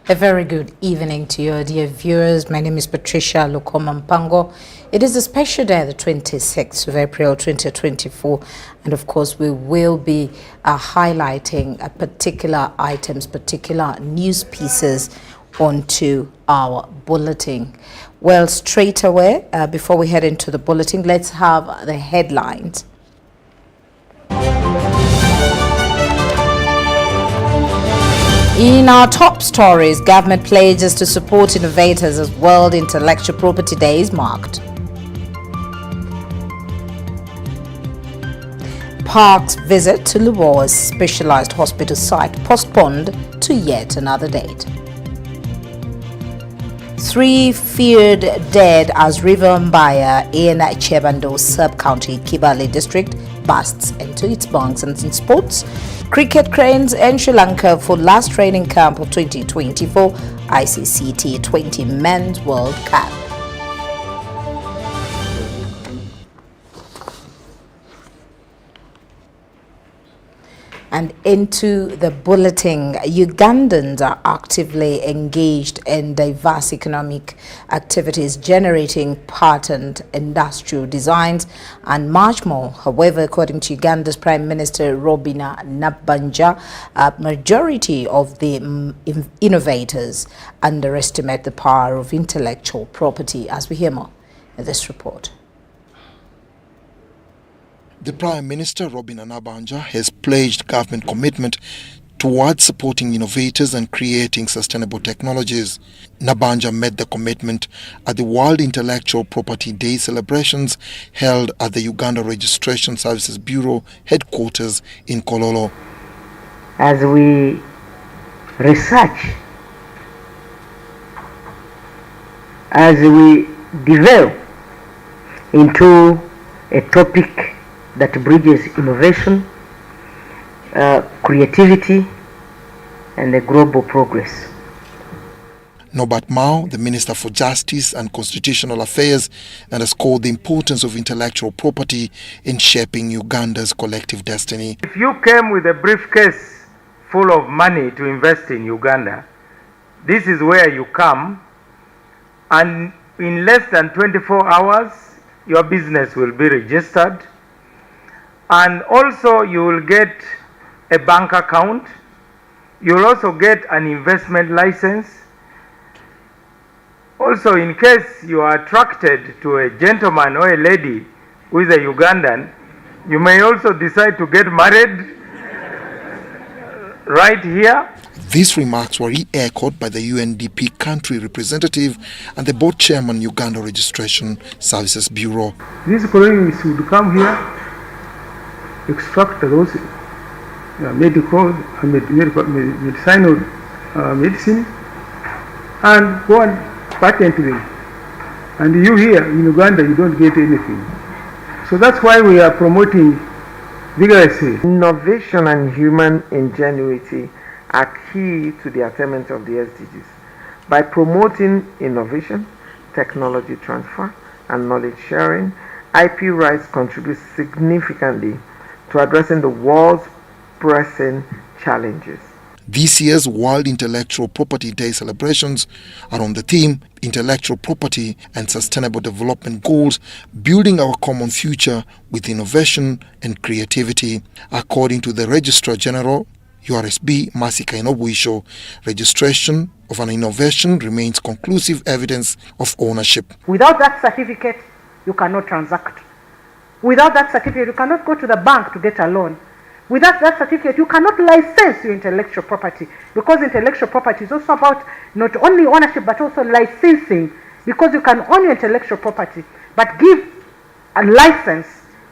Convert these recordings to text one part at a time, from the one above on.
A very good evening to you, dear viewers. My name is Patricia Lukoma. It is a special day, the 26th of April 2024, and of course we will be highlighting particular items, particular news pieces onto our bulletin. Well, straight away, before we head into the bulletin, let's have the headlines. In our top stories, government pledges to support innovators as World Intellectual Property Day is marked. Park's visit to Lubo's specialized hospital site postponed to yet another date. 3 feared dead as River Mbaya in Chebando sub-county Kibale district bursts into its banks. And in sports, cricket cranes in Sri Lanka for last training camp of 2024 ICC T20 Men's World Cup. And into the bulletin, Ugandans are actively engaged in diverse economic activities, generating patent industrial designs and much more. However, according to Uganda's Prime Minister Robina Nabanja, a majority of the innovators underestimate the power of intellectual property, as we hear more in this report. The Prime Minister, Robina Nabanja, has pledged government commitment towards supporting innovators and creating sustainable technologies. Nabanja made the commitment at the World Intellectual Property Day celebrations held at the Uganda Registration Services Bureau headquarters in Kololo. As we research, as we develop into a topic that bridges innovation, creativity, and a global progress. Norbert Mao, the Minister for Justice and Constitutional Affairs, underscored the importance of intellectual property in shaping Uganda's collective destiny. If you came with a briefcase full of money to invest in Uganda, this is where you come, and in less than 24 hours, your business will be registered. And also you will get a bank account. You will also get an investment license. Also, in case you are attracted to a gentleman or a lady who is a Ugandan, you may also decide to get married right here. These remarks were re-echoed by the UNDP country representative and the board chairman, Uganda Registration Services Bureau. These colonists would come here, extract those medicinal medicine and go and patent them. And you here in Uganda, you don't get anything. So that's why we are promoting vigorously. Innovation and human ingenuity are key to the attainment of the SDGs. By promoting innovation, technology transfer, and knowledge sharing, IP rights contribute significantly to addressing the world's pressing challenges. This year's World Intellectual Property Day celebrations are on the theme Intellectual Property and Sustainable Development Goals, Building Our Common Future with Innovation and Creativity. According to the Registrar General, URSB Masika Inobuisho, registration of an innovation remains conclusive evidence of ownership. Without that certificate, you cannot transact. Without that certificate, you cannot go to the bank to get a loan. Without that certificate, you cannot license your intellectual property, because intellectual property is also about not only ownership but also licensing, because you can own your intellectual property but give a license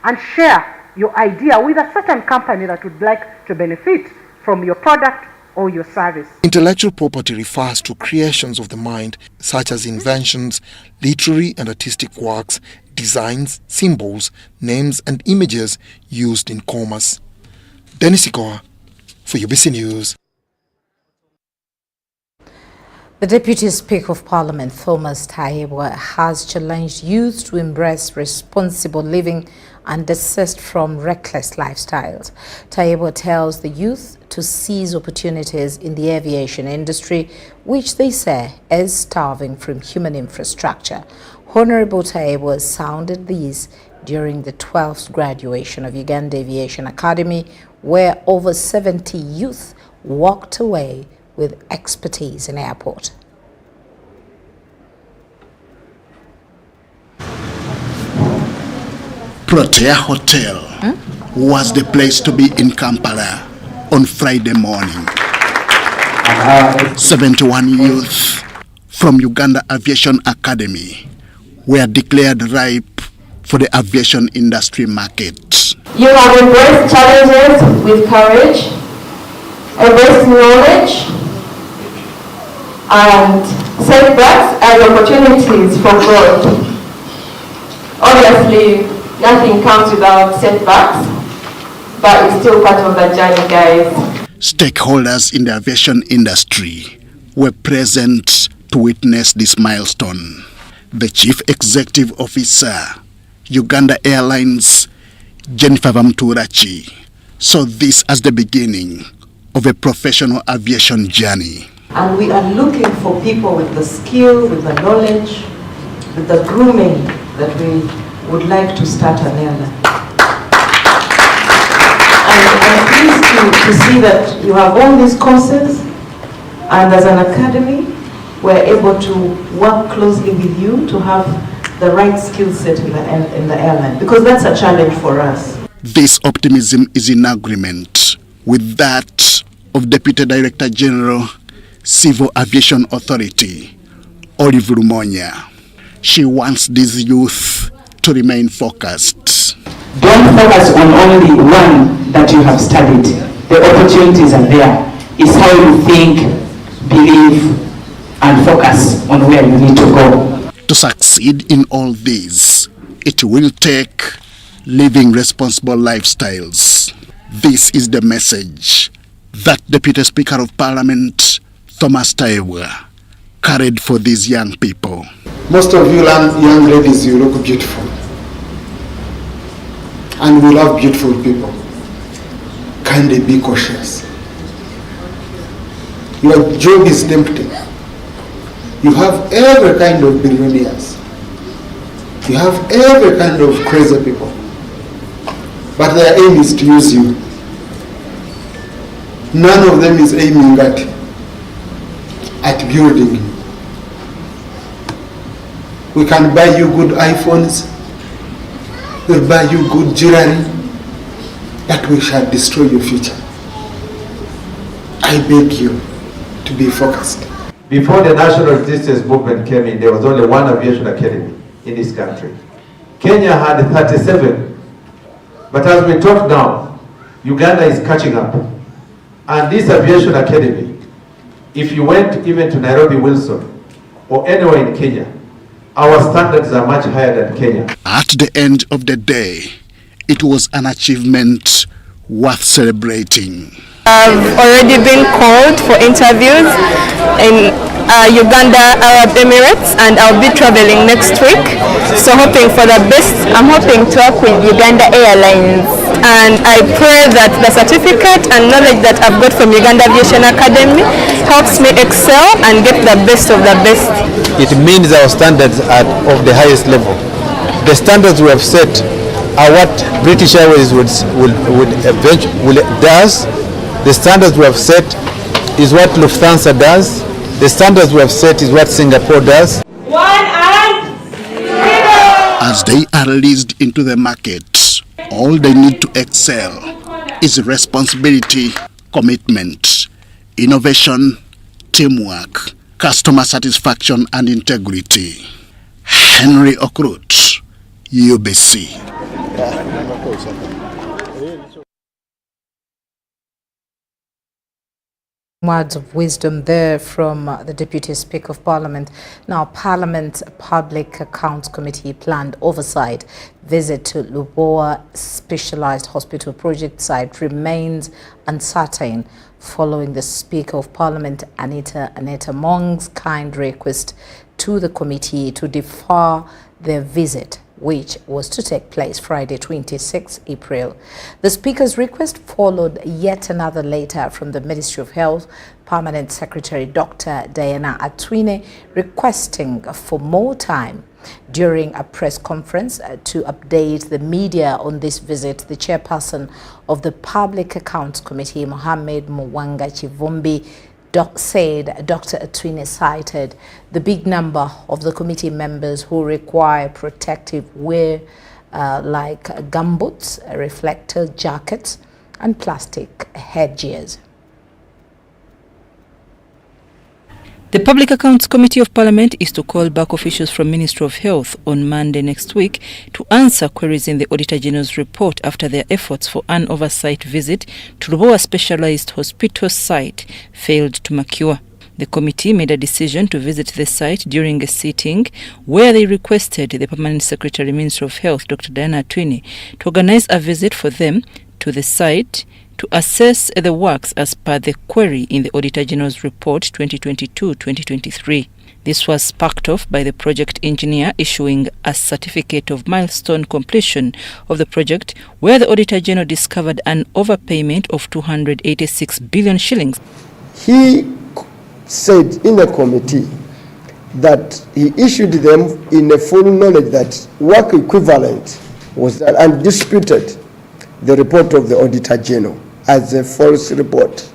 and share your idea with a certain company that would like to benefit from your product or your service. Intellectual property refers to creations of the mind, such as inventions, literary and artistic works, designs, symbols, names and images used in commerce. Dennis Ikoa for UBC News. The Deputy Speaker of Parliament, Thomas Taiyewa, has challenged youth to embrace responsible living and desist from reckless lifestyles. Taiyewa tells the youth to seize opportunities in the aviation industry, which they say is starving from human infrastructure. Honorable Taiyewa sounded these during the 12th graduation of Uganda Aviation Academy, where over 70 youth walked away with expertise in airport. Protea Hotel was the place to be in Kampala on Friday morning. 71 youth from Uganda Aviation Academy were declared ripe for the aviation industry market. You have embraced challenges with courage, embraced knowledge, and setbacks as opportunities for growth. Obviously, nothing comes without setbacks, but it's still part of the journey, guys. Stakeholders in the aviation industry were present to witness this milestone. The Chief Executive Officer, Uganda Airlines, Jennifer Vamturachi, saw this as the beginning of a professional aviation journey. And we are looking for people with the skill, with the knowledge, with the grooming that we would like to start an airline. And I'm pleased to see that you have all these courses, and as an academy, we're able to work closely with you to have the right skill set in the airline, because that's a challenge for us. This optimism is in agreement with that of Deputy Director General, Civil Aviation Authority, Olive Rumonya. She wants these youth to remain focused. Don't focus on only one that you have studied. The opportunities are there. It's how you think, believe, and focus on where you need to go. To succeed in all these, it will take living responsible lifestyles. This is the message that Deputy Speaker of Parliament, Thomas Taiyewa, carried for these young people. Most of you young ladies, you look beautiful. And we love beautiful people. Kindly be cautious. Your job is tempting. You have every kind of billionaires. You have every kind of crazy people. But their aim is to use you. None of them is aiming at building you. We can buy you good iPhones, we'll buy you good jewelry, but we shall destroy your future. I beg you to be focused. Before the national resistance movement came in, there was only one aviation academy in this country. Kenya had 37. But as we talk now, Uganda is catching up. And this aviation academy, if you went even to Nairobi Wilson or anywhere in Kenya, our standards are much higher than Kenya. At the end of the day, it was an achievement worth celebrating. I've already been called for interviews in Uganda, Arab Emirates, and I'll be traveling next week. So hoping for the best. I'm hoping to work with Uganda Airlines. And I pray that the certificate and knowledge that I've got from Uganda Aviation Academy helps me excel and get the best of the best. It means our standards are of the highest level. The standards we have set are what British Airways does. The standards we have set is what Lufthansa does. The standards we have set is what Singapore does. 1 and 0. As they are released into the market, all they need to excel is responsibility, commitment, innovation, teamwork, customer satisfaction, and integrity. Henry Okrut, UBC. Words of wisdom there from the Deputy Speaker of Parliament. Now, Parliament's Public Accounts Committee planned oversight visit to Lubowa Specialized Hospital project site remains uncertain following the Speaker of Parliament, Anita Mong's kind request to the committee to defer their visit, which was to take place Friday, 26 April. The Speaker's request followed yet another letter from the Ministry of Health, Permanent Secretary Dr. Diana Atwine, requesting for more time. During a press conference to update the media on this visit, the chairperson of the Public Accounts Committee, Mohammed Mwanga Chivumbi, said Dr. Atwine cited the big number of the committee members who require protective wear like gumboots, reflector jackets and plastic headgears. The Public Accounts Committee of Parliament is to call back officials from Ministry of Health on Monday next week to answer queries in the Auditor General's report after their efforts for an oversight visit to Lubowa Specialized Hospital site failed to mature. The committee made a decision to visit the site during a sitting where they requested the Permanent Secretary, Minister of Health, Dr. Diana Atwine, to organize a visit for them to the site to assess the works as per the query in the Auditor General's report 2022-2023. This was sparked off by the project engineer issuing a certificate of milestone completion of the project, where the Auditor General discovered an overpayment of 286 billion shillings. He said in the committee that he issued them in a full knowledge that work equivalent was done and disputed the report of the Auditor General as a false report.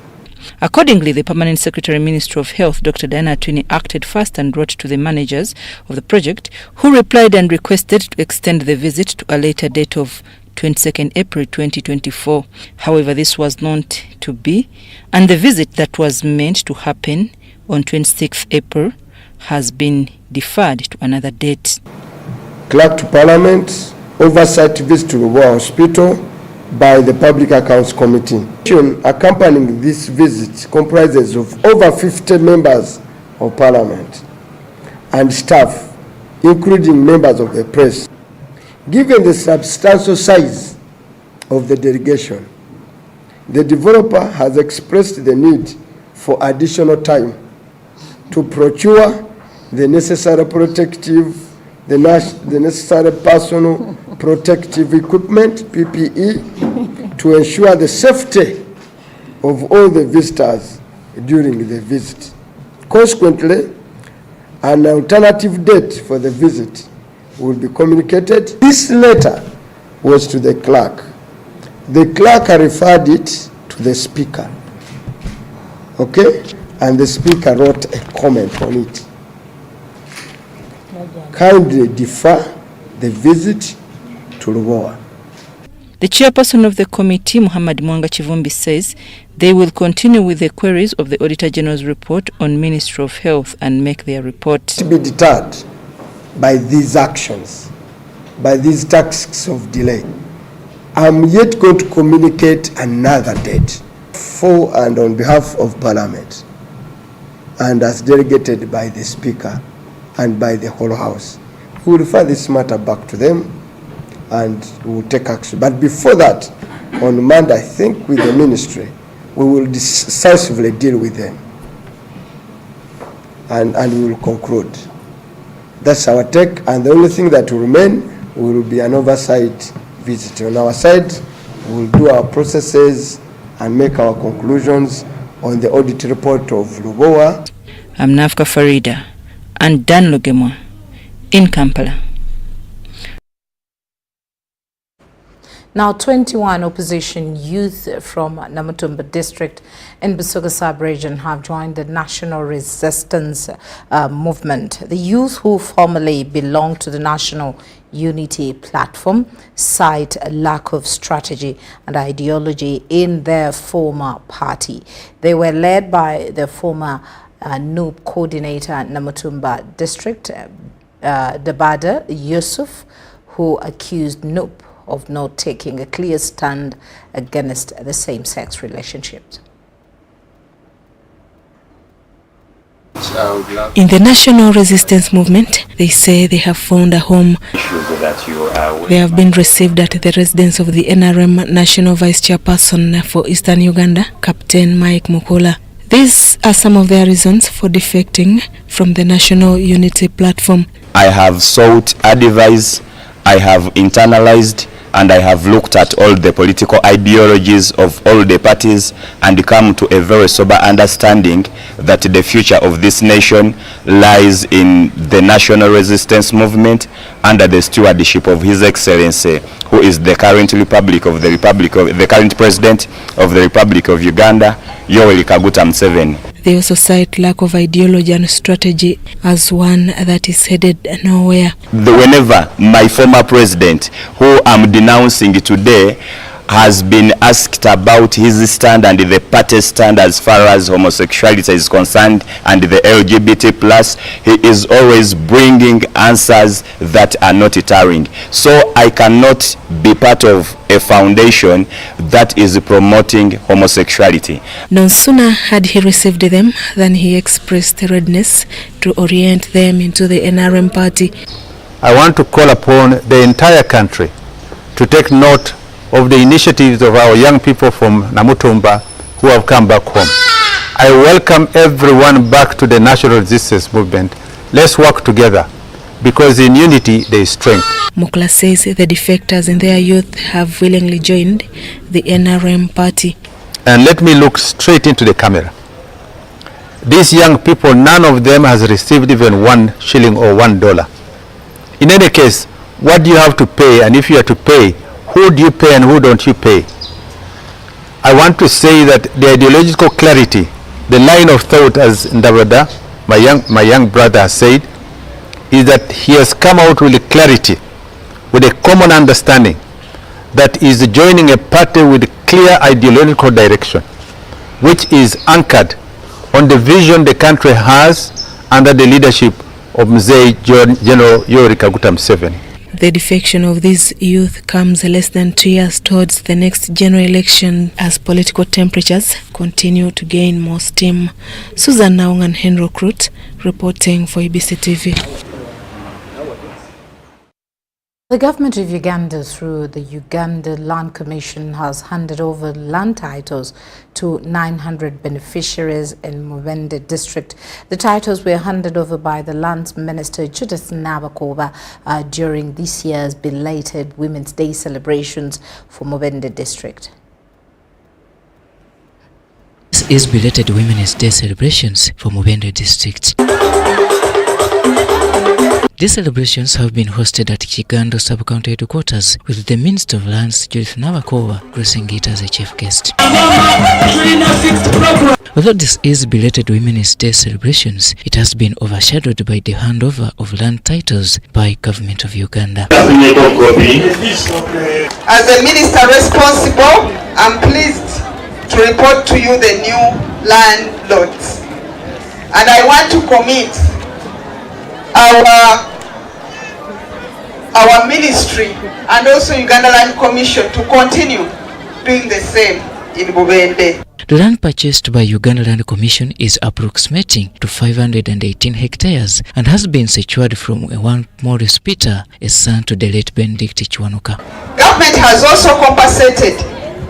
Accordingly, the Permanent Secretary, Minister of Health, Dr. Diana Atwine, acted fast and wrote to the managers of the project, who replied and requested to extend the visit to a later date of 22nd April 2024. However, this was not to be, and the visit that was meant to happen on 26th April has been deferred to another date. Clerk to Parliament, oversight visit to Lubowa Hospital by the Public Accounts Committee. Accompanying this visit comprises of over 50 members of Parliament and staff, including members of the press. Given the substantial size of the delegation, the developer has expressed the need for additional time to procure the necessary the necessary personal protective equipment, PPE, to ensure the safety of all the visitors during the visit. Consequently, an alternative date for the visit will be communicated. This letter was to the clerk. The clerk referred it to the speaker. Okay? And the speaker wrote a comment on it. Kindly defer the visit to Lubowa. The chairperson of the committee, Muhammad Mwanga Chivumbi, says they will continue with the queries of the Auditor General's report on Ministry of Health and make their report. To be deterred by these actions, by these tasks of delay, I'm yet going to communicate another date for and on behalf of Parliament and as delegated by the Speaker and by the whole House. We will refer this matter back to them and we will take action. But before that, on Monday, I think with the ministry, we will decisively deal with them and we will conclude. That's our take, and the only thing that will remain will be an oversight visit. On our side, we will do our processes and make our conclusions on the audit report of Lubowa. I'm Nafka Farida and Dan Lugema in Kampala. Now, 21 opposition youth from Namutumba district in Busoga sub-region have joined the National Resistance Movement. The youth, who formerly belonged to the National Unity Platform, cite a lack of strategy and ideology in their former party. They were led by the former NUP coordinator Namutumba district, Dabada Yusuf, who accused NUP of not taking a clear stand against the same-sex relationships. In the National Resistance Movement, they say they have found a home. They have been received at the residence of the NRM National Vice Chairperson for Eastern Uganda, Captain Mike Mukula. These are some of their reasons for defecting from the National Unity Platform. I have sought advice, I have internalized, and I have looked at all the political ideologies of all the parties and come to a very sober understanding that the future of this nation lies in the National Resistance Movement under the stewardship of His Excellency, who is the current the current President of the Republic of Uganda, Yoweri Kaguta Museveni. They also cite lack of ideology and strategy as one that is headed nowhere. Whenever my former president, who I'm denouncing today, has been asked about his stand and the party stand as far as homosexuality is concerned and the LGBT+, he is always bringing answers that are not deterring. So I cannot be part of a foundation that is promoting homosexuality. No sooner had he received them than he expressed readiness to orient them into the NRM party. I want to call upon the entire country to take note of the initiatives of our young people from Namutumba who have come back home. I welcome everyone back to the National Resistance Movement. Let's work together, because in unity there is strength. Mukla says the defectors and their youth have willingly joined the NRM party. And let me look straight into the camera. These young people, none of them has received even 1 shilling or $1. In any case, what do you have to pay? And if you are to pay, who do you pay and who don't you pay? I want to say that the ideological clarity, the line of thought, as Ndabada, my young brother, has said, is that he has come out with clarity, with a common understanding that is joining a party with clear ideological direction, which is anchored on the vision the country has under the leadership of Mzee General Yoweri Kaguta Museveni. The defection of these youth comes less than 2 years towards the next general election as political temperatures continue to gain more steam. Susan Naung and Henry Krut reporting for ABC TV. The government of Uganda, through the Uganda Land Commission, has handed over land titles to 900 beneficiaries in Mubende district. The titles were handed over by the Lands Minister Judith Nabakoba during this year's belated Women's Day celebrations for Mubende district. This is belated Women's Day celebrations for Mubende district. These celebrations have been hosted at Kigando Sub-County Headquarters, with the Minister of Lands, Judith Nabakova, gracing it as a chief guest. Although this is belated Women's Day celebrations, it has been overshadowed by the handover of land titles by Government of Uganda. As the Minister responsible, I'm pleased to report to you the new land lots. And I want to commit our ministry and also Uganda Land Commission to continue doing the same in Mubende. The land purchased by Uganda Land Commission is approximating to 518 hectares and has been secured from one Maurice Peter, a son to the late Benedict Chwanuka. Government has also compensated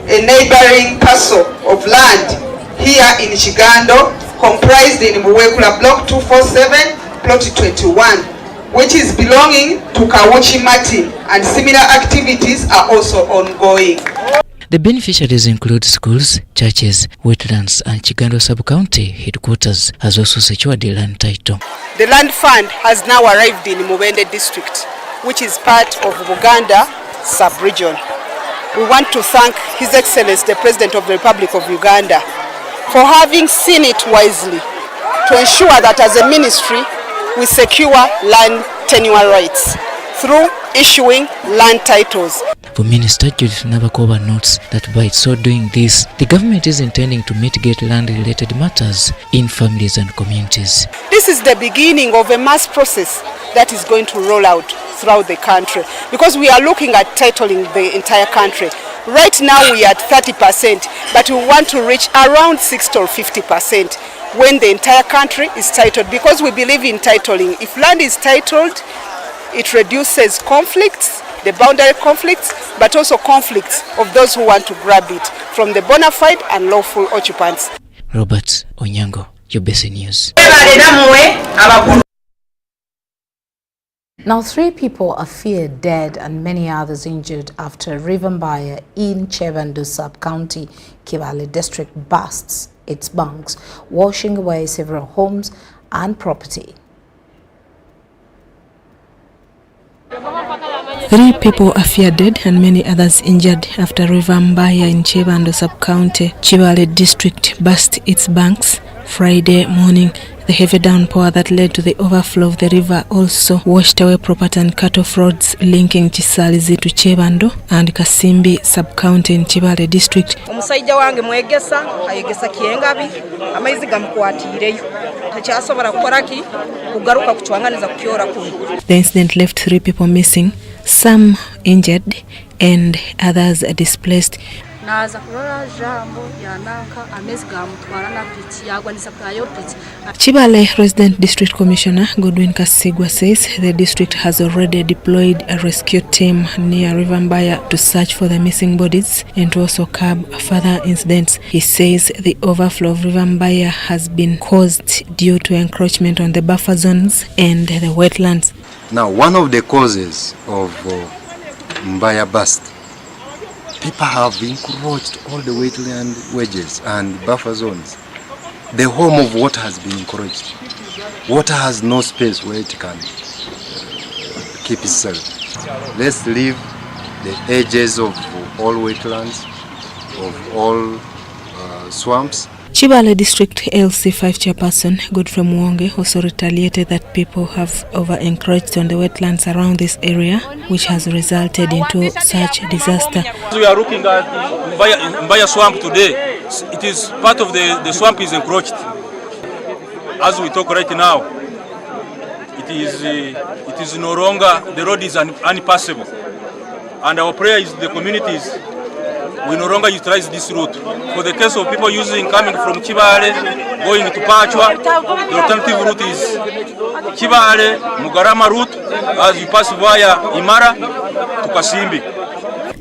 a neighboring parcel of land here in Chigando, comprised in Muwekula Block 247, Plot 21, which is belonging to Kawuchi Martin, and similar activities are also ongoing. The beneficiaries include schools, churches, wetlands, and Chigando Sub-County Headquarters has also secured the land title. The land fund has now arrived in Mubende district, which is part of Buganda sub-region. We want to thank His Excellency, the President of the Republic of Uganda, for having seen it wisely to ensure that as a ministry, we secure land tenure rights through issuing land titles. For Minister Judith Nabakova notes that by so doing this, the government is intending to mitigate land-related matters in families and communities. This is the beginning of a mass process that is going to roll out throughout the country, because we are looking at titling the entire country. Right now we are at 30%, but we want to reach around 60 or 50%. when the entire country is titled, because we believe in titling. If land is titled, it reduces conflicts, the boundary conflicts, but also conflicts of those who want to grab it from the bona fide and lawful occupants. Robert Onyango, your basic news. Now, 3 people are feared dead and many others injured after a river Mbaya in Chevandu sub-county, Kibale district bursts its banks, washing away several homes and property. 3 people are feared dead and many others injured after River Mbaya in Chevandu sub-county, Kibale district burst its banks Friday morning. The heavy downpour that led to the overflow of the river also washed away property and cut-off roads linking Chisalizi to Chevandu and Kasimbi sub-county in Kibale district. Omusajja wange mwegesa ayegesa kiengabi amaizi gamukwatireyo takyasobola kukoraki kugaruka kuchwanganiza kukyora kuno. The incident left 3 people missing, some injured and others displaced. Kibale Resident District Commissioner Godwin Kasigwa says the district has already deployed a rescue team near River Mbaya to search for the missing bodies and to also curb further incidents. He says the overflow of River Mbaya has been caused due to encroachment on the buffer zones and the wetlands. Now, one of the causes of Mbaya burst, people have encroached all the wetland wedges and buffer zones. The home of water has been encroached. Water has no space where it can keep itself. Let's leave the edges of all wetlands, of all swamps. Kibale District LC5 chairperson Godfrey Mwonge also retaliated that people have over-encroached on the wetlands around this area, which has resulted into such disaster. We are looking at Mbaya swamp today. It is part of the swamp is encroached. As we talk right now, it is no longer, the road is unpassable. And our prayer is the communities, we no longer utilize this route. For the case of people coming from Kibale, going to Pachwa, the alternative route is Kibale, Mugarama route, as you pass via Imara to Kasimbi.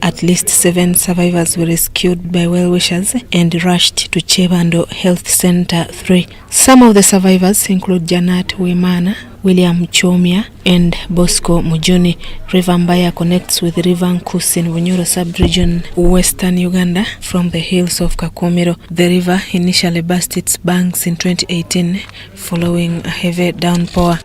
At least 7 survivors were rescued by well-wishers and rushed to Chevandu Health Center 3. Some of the survivors include Janat Wimana, William Chomia and Bosco Mujuni. River Mbaya connects with River Nkusi in Bunyoro sub-region, western Uganda, from the hills of Kakumiro. The river initially burst its banks in 2018 following a heavy downpour.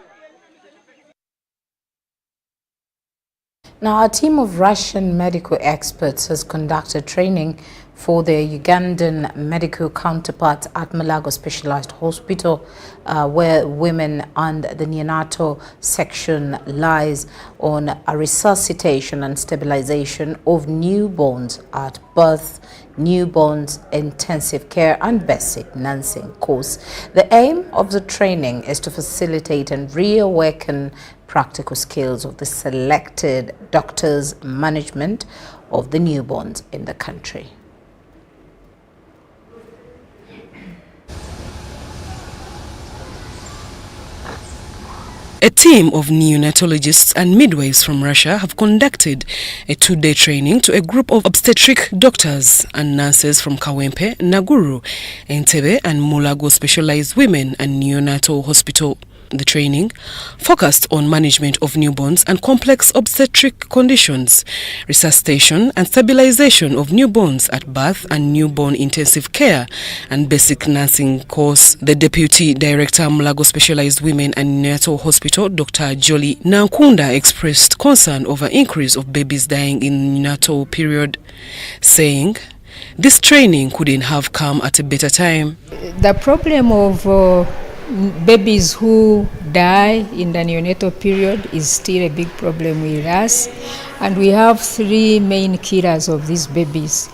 Now, a team of Russian medical experts has conducted training for their Ugandan medical counterparts at Mulago Specialized Hospital, where women and the neonatal section lies on a resuscitation and stabilization of newborns at birth, newborns intensive care and basic nursing course. The aim of the training is to facilitate and reawaken practical skills of the selected doctors' management of the newborns in the country. A team of neonatologists and midwives from Russia have conducted a 2-day training to a group of obstetric doctors and nurses from Kawempe, Naguru, Entebbe and Mulago Specialized Women and Neonatal Hospital. The training focused on management of newborns and complex obstetric conditions, resuscitation and stabilization of newborns at birth and newborn intensive care and basic nursing course. The Deputy Director, Mulago Specialized Women and Neonatal Hospital, Dr. Jolie Nankunda, expressed concern over increase of babies dying in neonatal period, saying this training couldn't have come at a better time. The problem of babies who die in the neonatal period is still a big problem with us, and we have 3 main killers of these babies,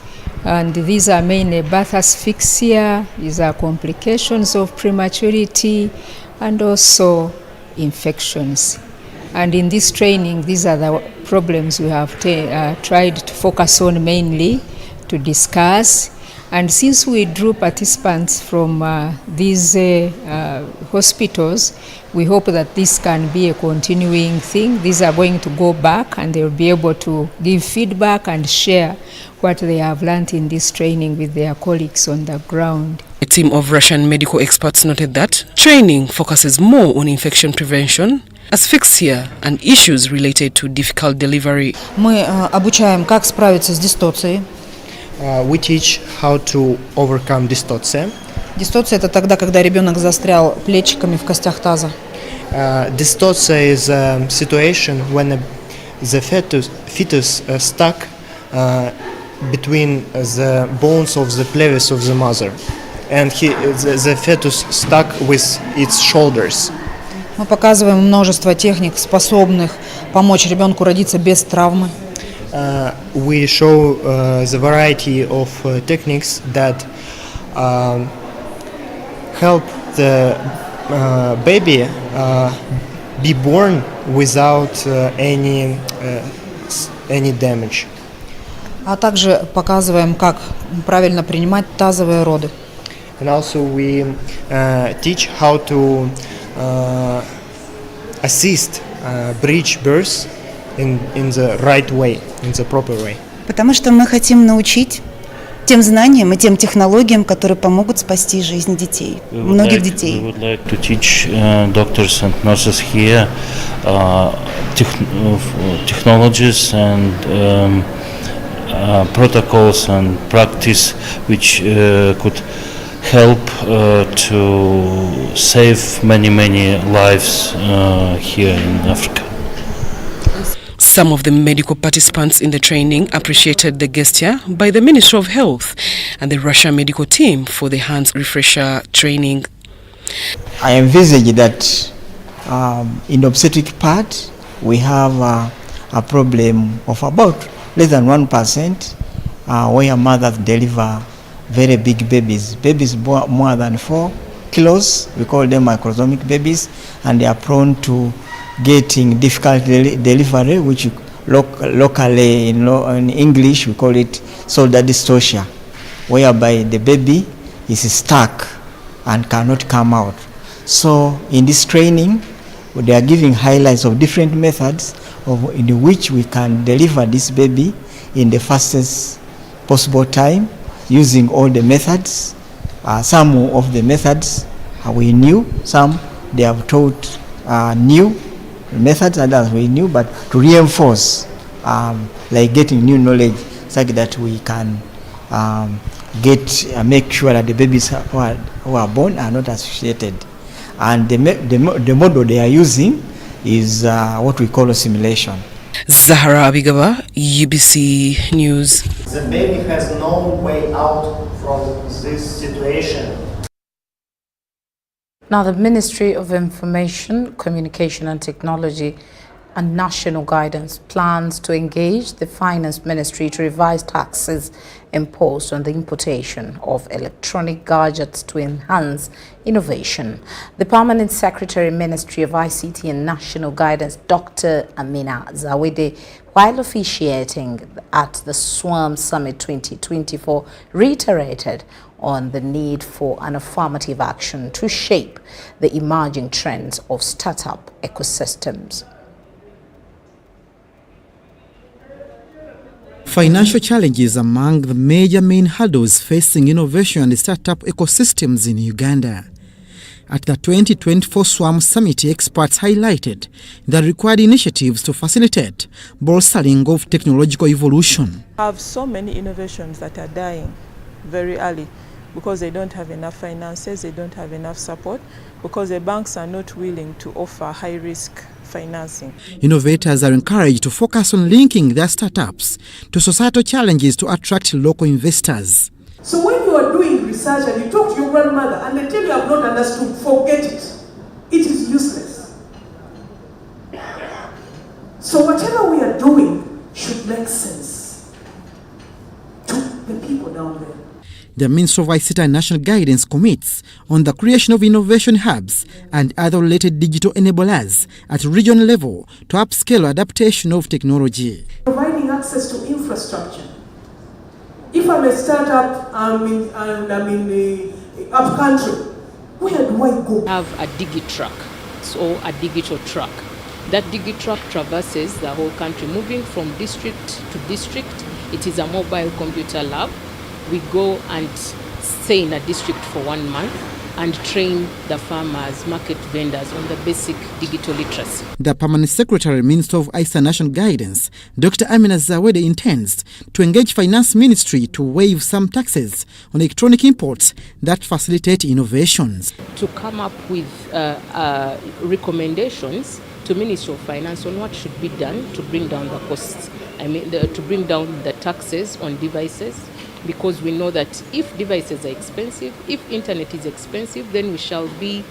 and these are mainly birth asphyxia, these are complications of prematurity, and also infections. And in this training, these are the problems we have tried to focus on mainly to discuss And since we drew participants from these hospitals, we hope that this can be a continuing thing. These are going to go back and they'll be able to give feedback and share what they have learned in this training with their colleagues on the ground. A team of Russian medical experts noted that training focuses more on infection prevention, asphyxia and issues related to difficult delivery. Мы обучаем, как справиться с дистоцией. We teach how to overcome dystocia. Дистоция – это тогда, когда ребенок застрял плечиками в костях таза. Dystocia is a situation when the fetus stuck between the bones of the pelvis of the mother, and the fetus stuck with its shoulders. Мы показываем множество техник, способных помочь ребенку родиться без травмы. We show the variety of techniques that help the baby be born without any damage. А также показываем, как правильно принимать тазовые роды. And also we teach how to assist breech birth in the right way, in the proper way. Потому что мы хотим научить тем знаниям и тем технологиям, которые помогут спасти жизнь детей, многих детей. We would like to teach doctors and nurses here technologies and protocols and practice which could help to save many lives here in Africa. Some of the medical participants in the training appreciated the gesture by the Ministry of Health and the Russian medical team for the hands refresher training. I envisage that in the obstetric part we have a problem of about less than 1% where mothers deliver very big babies more than 4 kilos. We call them microsomic babies, and they are prone to getting difficult delivery, which locally in English we call it shoulder dystocia, whereby the baby is stuck and cannot come out. So in this training they are giving highlights of different methods in which we can deliver this baby in the fastest possible time using all the methods. Some of the methods we knew, some they have taught new methods, others we knew, but to reinforce like getting new knowledge such that we can make sure that the babies who are born are not associated. And the model they are using is what we call a simulation. Zahara Abigaba, UBC News. The baby has no way out from this situation. Now, the Ministry of Information, Communication and Technology and National Guidance plans to engage the Finance Ministry to revise taxes imposed on the importation of electronic gadgets to enhance innovation. The Permanent Secretary, Ministry of ICT and National Guidance, Dr. Amina Zawede, while officiating at the SWAM Summit 2024, reiterated on the need for an affirmative action to shape the emerging trends of startup ecosystems. Financial challenges among the major main hurdles facing innovation and startup ecosystems in Uganda. At the 2024 SWAM Summit, experts highlighted the required initiatives to facilitate bolstering of technological evolution. We have so many innovations that are dying very early because they don't have enough finances, they don't have enough support, because the banks are not willing to offer high-risk financing. Innovators are encouraged to focus on linking their startups to societal challenges to attract local investors. So when you are doing research and you talk to your grandmother and they tell you have not understood, forget it. It is useless. So whatever we are doing should make sense to the people down there. The Ministry of ICT and National Guidance commits on the creation of innovation hubs and other related digital enablers at regional level to upscale adaptation of technology. Providing access to infrastructure If I'm a startup, I'm in the up country, where do I go? Have a digi-truck, so a digital truck. That digi-truck traverses the whole country, moving from district to district. It is a mobile computer lab. We go and stay in a district for 1 month and train the farmers, market vendors on the basic digital literacy. The Permanent Secretary, Minister of ISA National Guidance, Dr. Amina Zawede, intends to engage Finance Ministry to waive some taxes on electronic imports that facilitate innovations. To come up with recommendations to Ministry of Finance on what should be done to bring down the costs, to bring down the taxes on devices, because we know that if devices are expensive, if internet is expensive, then we shall be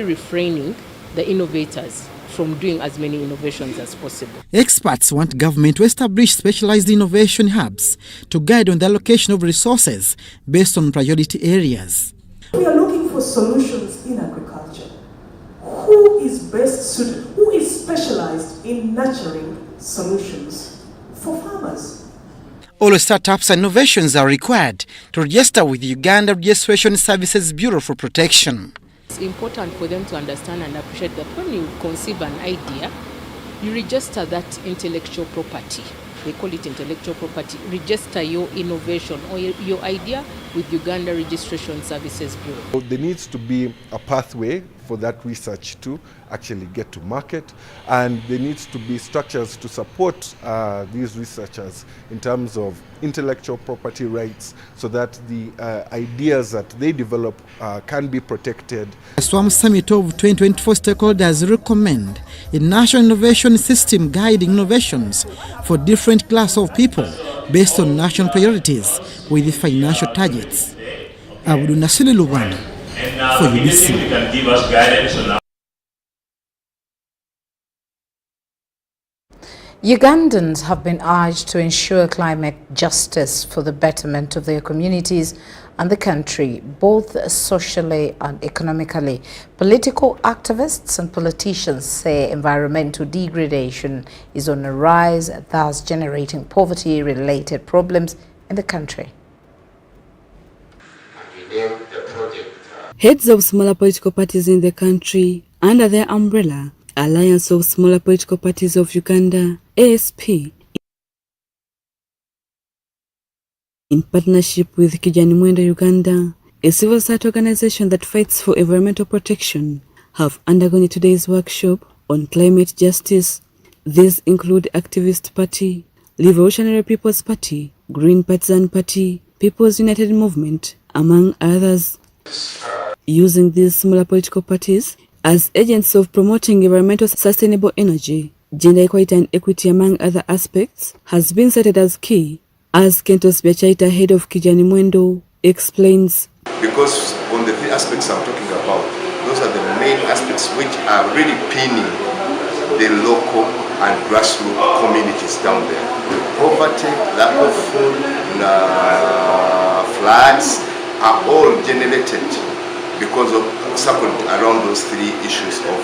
refraining the innovators from doing as many innovations as possible. Experts want government to establish specialized innovation hubs to guide on the allocation of resources based on priority areas. We are looking for solutions in agriculture. Who is best suited? Who is specialized in nurturing solutions for farmers? All startups and innovations are required to register with the Uganda Registration Services Bureau for Protection. It's important for them to understand and appreciate that when you conceive an idea, you register that intellectual property. They call it intellectual property. Register your innovation or your idea with Uganda Registration Services Bureau. There needs to be a pathway for that research to actually get to market, and there needs to be structures to support these researchers in terms of intellectual property rights, so that the ideas that they develop can be protected. The SWAM Summit of 2024 stakeholders recommend a national innovation system guiding innovations for different classes of people based on national priorities with the financial targets. Abdul Nasili Lubana for UBC. Ugandans have been urged to ensure climate justice for the betterment of their communities and the country, both socially and economically. Political activists and politicians say environmental degradation is on a rise, thus generating poverty-related problems in the country. Heads of smaller political parties in the country, under their umbrella, Alliance of Smaller Political Parties of Uganda, ASP, in partnership with Kijani Mwendo Uganda, a civil society organization that fights for environmental protection, have undergone today's workshop on climate justice. These include Activist Party, Revolutionary People's Party, Green Partisan Party, People's United Movement, among others. Using these smaller political parties as agents of promoting environmental sustainable energy, gender equality and equity, among other aspects, has been cited as key, as Kentos Biachaita, head of Kijani Mwendo, explains. Because on the three aspects I'm talking about, those are the main aspects which are really pinning the local and grassroots communities down there. Poverty, lack of food, floods are all generated because of circled around those three issues of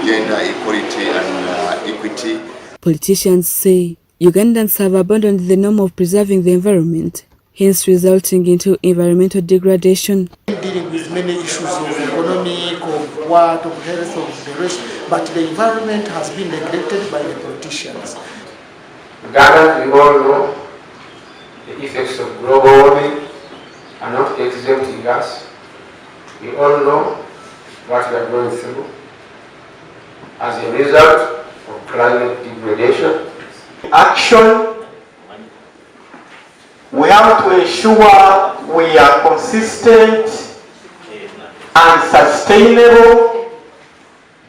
gender equality and equity. Politicians say Ugandans have abandoned the norm of preserving the environment, hence resulting into environmental degradation. Dealing with many issues of economic, of what, of health, of the rest, but the environment has been neglected by the politicians. Uganda, we all know the effects of global warming are not exempting us. We all know what we are going through as a result of climate degradation. Action, we have to ensure we are consistent and sustainable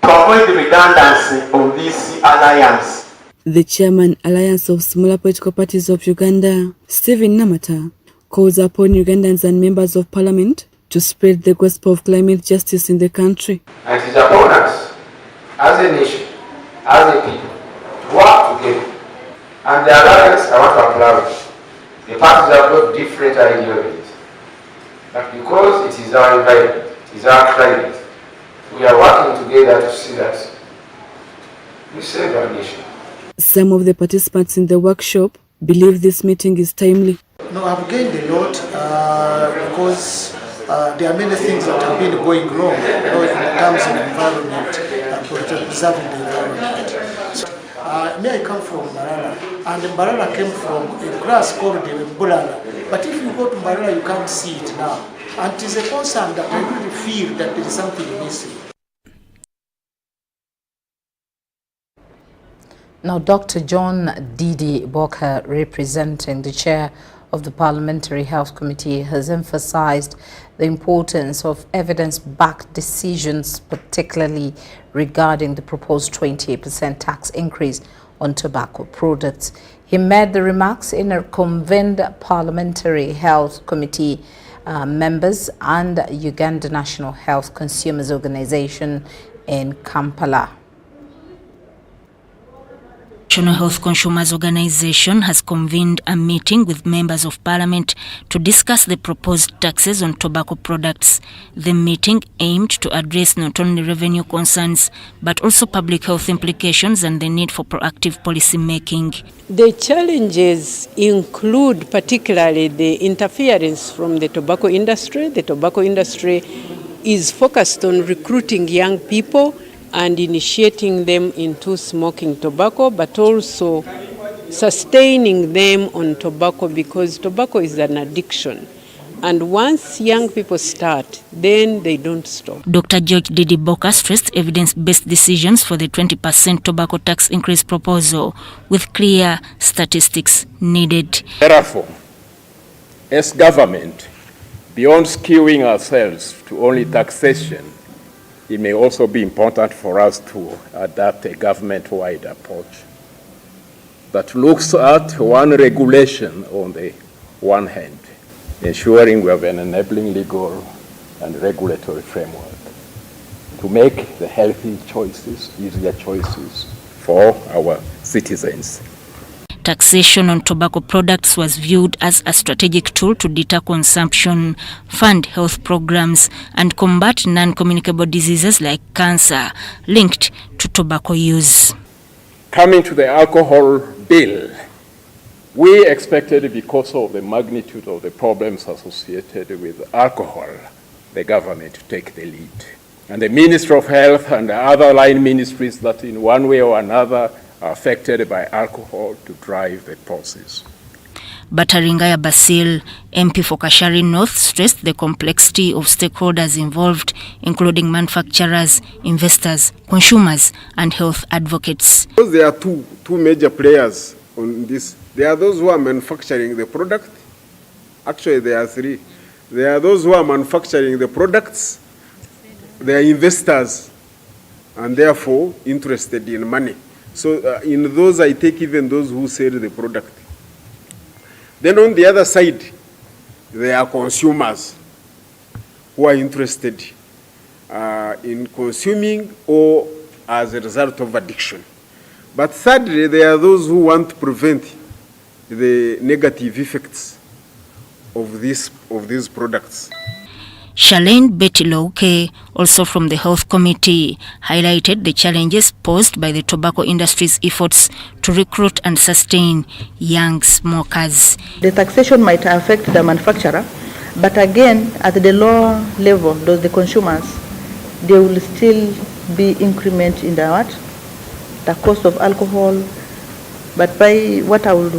to avoid the redundancy of this alliance. The chairman, Alliance of Smaller Political Parties of Uganda, Stephen Namata, calls upon Ugandans and members of parliament to spread the gospel of climate justice in the country. And it is upon us, as a nation, as a people, to work together. And the alliance, I want to applaud. The parties have got different ideologies. But because it is our environment, it is our climate, we are working together to see that we save our nation. Some of the participants in the workshop believe this meeting is timely. No, I've gained a lot because there are many things that have been going wrong in terms of environment, preserving the environment. So, I come from Mbarara, and Mbarara came from a grass called Bulala. But if you go to Mbarara, you can't see it now. And it is a concern that I really feel that there is something missing. Now, Dr. John Didi Boka, representing the chair of the Parliamentary Health Committee, has emphasized the importance of evidence-backed decisions, particularly regarding the proposed 28% tax increase on tobacco products. He made the remarks in a convened Parliamentary Health Committee members and Uganda National Health Consumers Organization in Kampala. National Health Consumers Organization has convened a meeting with members of Parliament to discuss the proposed taxes on tobacco products. The meeting aimed to address not only revenue concerns but also public health implications and the need for proactive policy making. The challenges include particularly the interference from the tobacco industry. The tobacco industry is focused on recruiting young people and initiating them into smoking tobacco, but also sustaining them on tobacco, because tobacco is an addiction. And once young people start, then they don't stop. Dr. George Didi Boka stressed evidence-based decisions for the 20% tobacco tax increase proposal, with clear statistics needed. Therefore, as government, beyond skewing ourselves to only taxation, it may also be important for us to adopt a government-wide approach that looks at one regulation on the one hand, ensuring we have an enabling legal and regulatory framework to make the healthy choices, easier choices for our citizens. Taxation on tobacco products was viewed as a strategic tool to deter consumption, fund health programs, and combat non-communicable diseases like cancer linked to tobacco use. Coming to the alcohol bill, we expected, because of the magnitude of the problems associated with alcohol, the government to take the lead. And the Ministry of Health and the other line ministries that in one way or another are affected by alcohol to drive the process. Bataringaya Basil, MP for Kashari North, stressed the complexity of stakeholders involved, including manufacturers, investors, consumers, and health advocates. There are two major players on this. There are those who are manufacturing the product. Actually, there are three. There are those who are manufacturing the products. They are investors and therefore interested in money. So in those, I take even those who sell the product. Then on the other side, there are consumers who are interested in consuming or as a result of addiction. But thirdly, there are those who want to prevent the negative effects of these products. Charlene Betty Louke, also from the Health Committee, highlighted the challenges posed by the tobacco industry's efforts to recruit and sustain young smokers. The taxation might affect the manufacturer, but again, at the lower level, those the consumers, there will still be increment in the cost of alcohol. But by what I would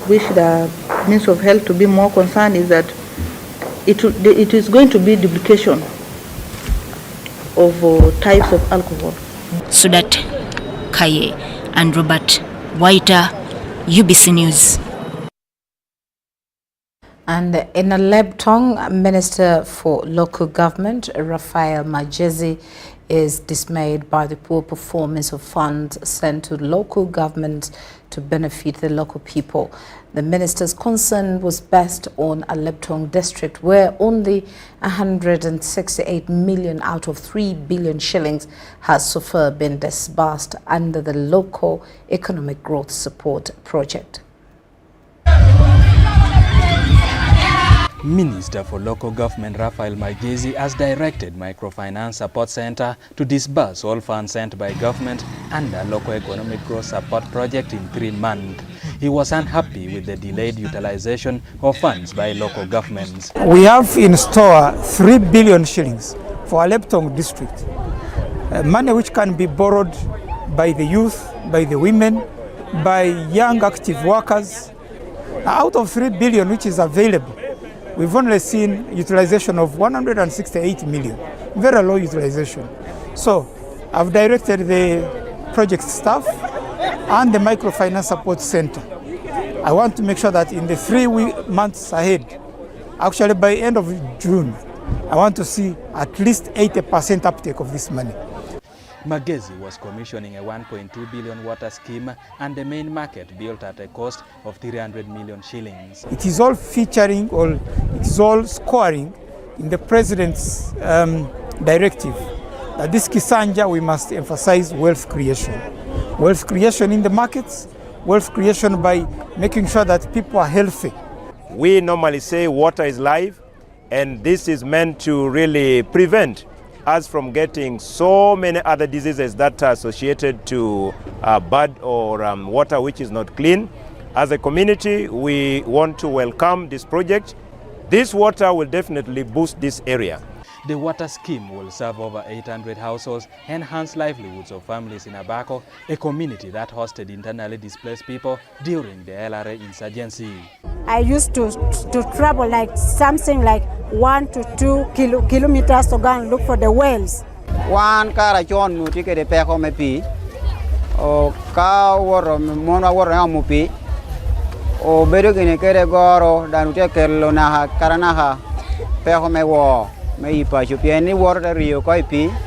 wish the Ministry of Health to be more concerned is that it is going to be duplication of types of alcohol. Sudat Kaye and Robert Whiter, UBC News. And in a Lebtong, Minister for Local Government, Raphael Majezi, is dismayed by the poor performance of funds sent to local governments to benefit the local people. The minister's concern was based on a Lebtong district where only 168 million out of 3 billion shillings has so far been disbursed under the Local Economic Growth Support Project. Minister for Local Government Raphael Majezi has directed Microfinance Support Center to disburse all funds sent by government under Local Economic Growth Support Project in 3 months. he was unhappy with the delayed utilization of funds by local governments. We have in store 3 billion shillings for Aleptong district, money which can be borrowed by the youth, by the women, by young active workers. Out of 3 billion which is available, we've only seen utilization of 168 million, very low utilization. So I've directed the project staff and the microfinance support center. I want to make sure that in the 3 months ahead, actually by end of June, I want to see at least 80% uptake of this money. Magezi was commissioning a 1.2 billion water scheme and the main market built at a cost of 300 million shillings. It is all featuring, or it is all scoring in the President's directive that this Kisanja, we must emphasize wealth creation. Wealth creation in the markets, wealth creation by making sure that people are healthy. We normally say water is life, and this is meant to really prevent us from getting so many other diseases that are associated to bad or water which is not clean. As a community, we want to welcome this project. This water will definitely boost this area. The water scheme will serve over 800 households, enhance livelihoods of families in Abaco, a community that hosted internally displaced people during the LRA insurgency. I used to travel like something like 1 to 2 kilometers to go and look for the wells. One car John Mutike de Peco Mepi, or Cow Mona Mupi, or Bedugin Keregoro, Danute Lonaha, Karanaha, Pehome War.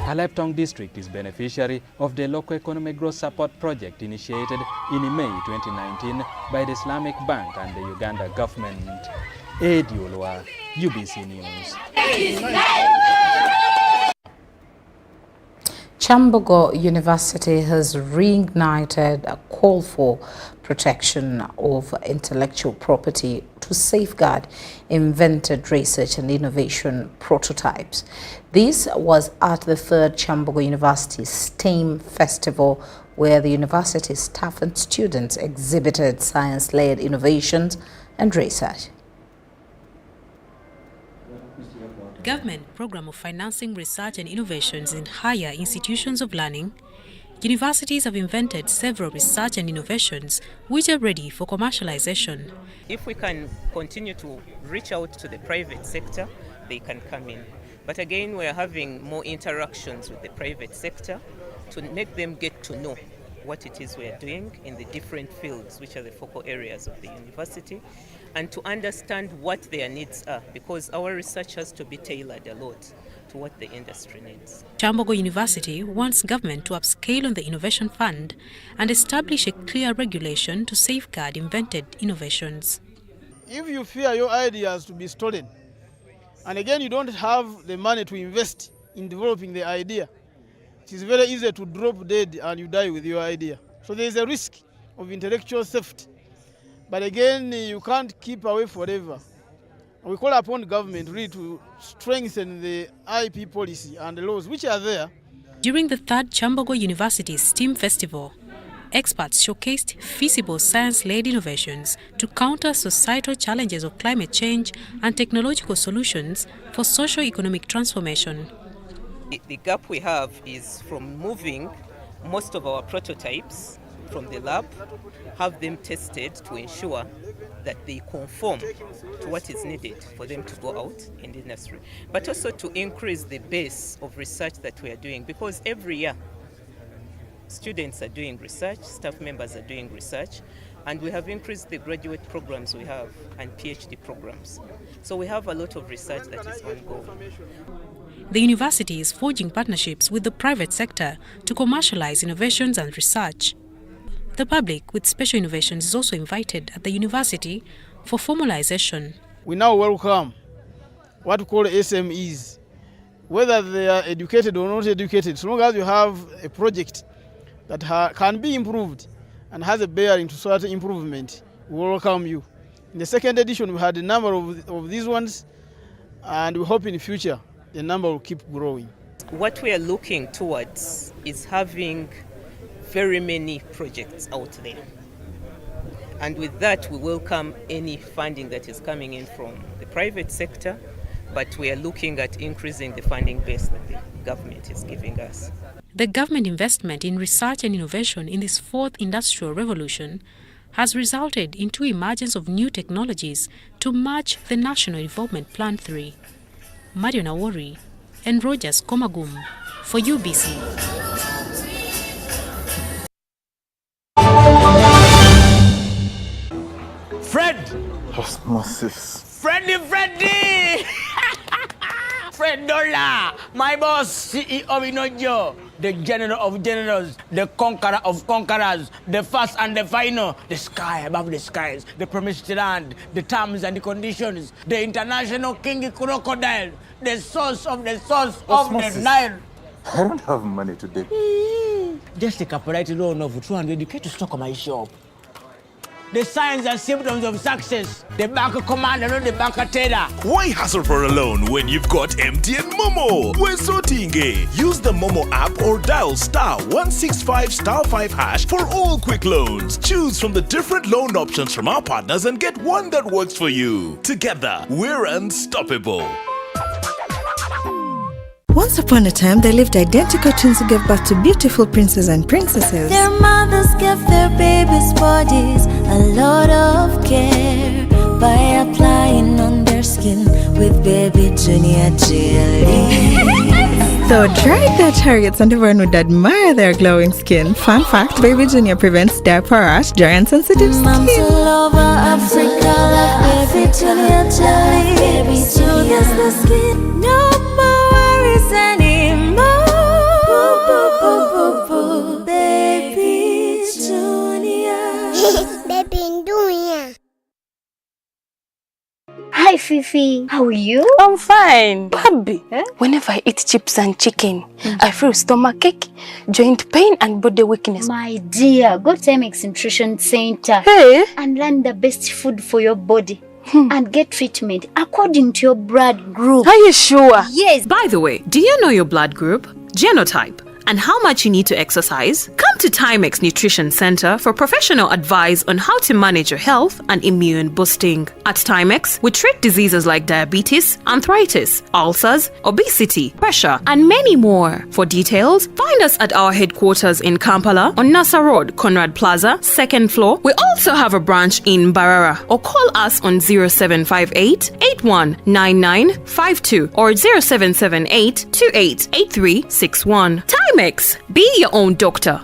Aleptong district is beneficiary of the local economic growth support project initiated in May 2019 by the Islamic Bank and the Uganda government. Edi Olwa, UBC News. Chambogo University has reignited a call for protection of intellectual property to safeguard invented research and innovation prototypes. This was at the 3rd Chambogo University STEAM Festival, where the university staff and students exhibited science-led innovations and research. Government Program of Financing Research and Innovations in Higher Institutions of Learning, universities have invented several research and innovations which are ready for commercialization. If we can continue to reach out to the private sector, they can come in. But again, we're having more interactions with the private sector to make them get to know what it is we're doing in the different fields, which are the focal areas of the university, and to understand what their needs are, because our research has to be tailored a lot to what the industry needs. Chambogo University wants government to upscale on the Innovation Fund and establish a clear regulation to safeguard invented innovations. If you fear your ideas to be stolen, and again you don't have the money to invest in developing the idea, it is very easy to drop dead and you die with your idea. So there is a risk of intellectual theft. But again, you can't keep away forever. We call upon government really to strengthen the IP policy and the laws which are there. During the 3rd Chambogo University STEAM Festival, experts showcased feasible science-led innovations to counter societal challenges of climate change and technological solutions for socio-economic transformation. The gap we have is from moving most of our prototypes from the lab, have them tested to ensure that they conform to what is needed for them to go out in the industry, but also to increase the base of research that we are doing, because every year students are doing research, staff members are doing research, and we have increased the graduate programs we have and PhD programs. So we have a lot of research that is ongoing. The university is forging partnerships with the private sector to commercialize innovations and research. The public with special innovations is also invited at the university for formalization. We now welcome what we call SMEs, whether they are educated or not educated, so long as you have a project that can be improved and has a bearing to social improvement, we welcome you. In the 2nd edition, we had a number of these ones, and we hope in the future the number will keep growing. What we are looking towards is having very many projects out there. And with that, we welcome any funding that is coming in from the private sector, but we are looking at increasing the funding base that the government is giving us. The government investment in research and innovation in this fourth industrial revolution has resulted into emergence of new technologies to match the National Development Plan 3. Mario Nawori and Rogers Komagum for UBC. Fred! Osmosis. Freddy! Fred Dollar, my boss, CEO Inojo, the general of generals, the conqueror of conquerors, the first and the final, the sky above the skies, the promised land, the terms and the conditions, the international king crocodile, the source of the Nile. I don't have money today. Just take a polite loan of 200k to stock my shop. The signs and symptoms of success. The bank commander, not the bank teller. Why hassle for a loan when you've got MTN Momo? We're sorting. Use the Momo app or dial *165*5# for all quick loans. Choose from the different loan options from our partners and get one that works for you. Together, we're unstoppable. Once upon a time, there lived identical twins who gave birth to beautiful princes and princesses. Their mothers gave their babies' bodies a lot of care by applying on their skin with Baby Junior jelly. Though dried their chariots and everyone would admire their glowing skin, fun fact, Baby Junior prevents diaper rash, dry and sensitive skin. Moms all over Africa love Baby Junior jelly. Baby Junior's the skin. No more worries anymore. Boo, boo, boo, boo, boo. Baby Junior. Baby Junior. Hi Fifi, how are you? I'm fine. Baby, whenever I eat chips and chicken, I feel stomachache, joint pain and body weakness. My dear, go to MX Nutrition Center and learn the best food for your body. And get treatment according to your blood group. Are you sure? Yes. By the way, do you know your blood group, genotype, and how much you need to exercise? Come to Timex Nutrition Center for professional advice on how to manage your health and immune boosting. At Timex, we treat diseases like diabetes, arthritis, ulcers, obesity, pressure, and many more. For details, find us at our headquarters in Kampala on Nasa Road, Conrad Plaza, 2nd floor. We also have a branch in Barara, or call us on 0758 819952 or 0778 288361. Timex, be your own doctor.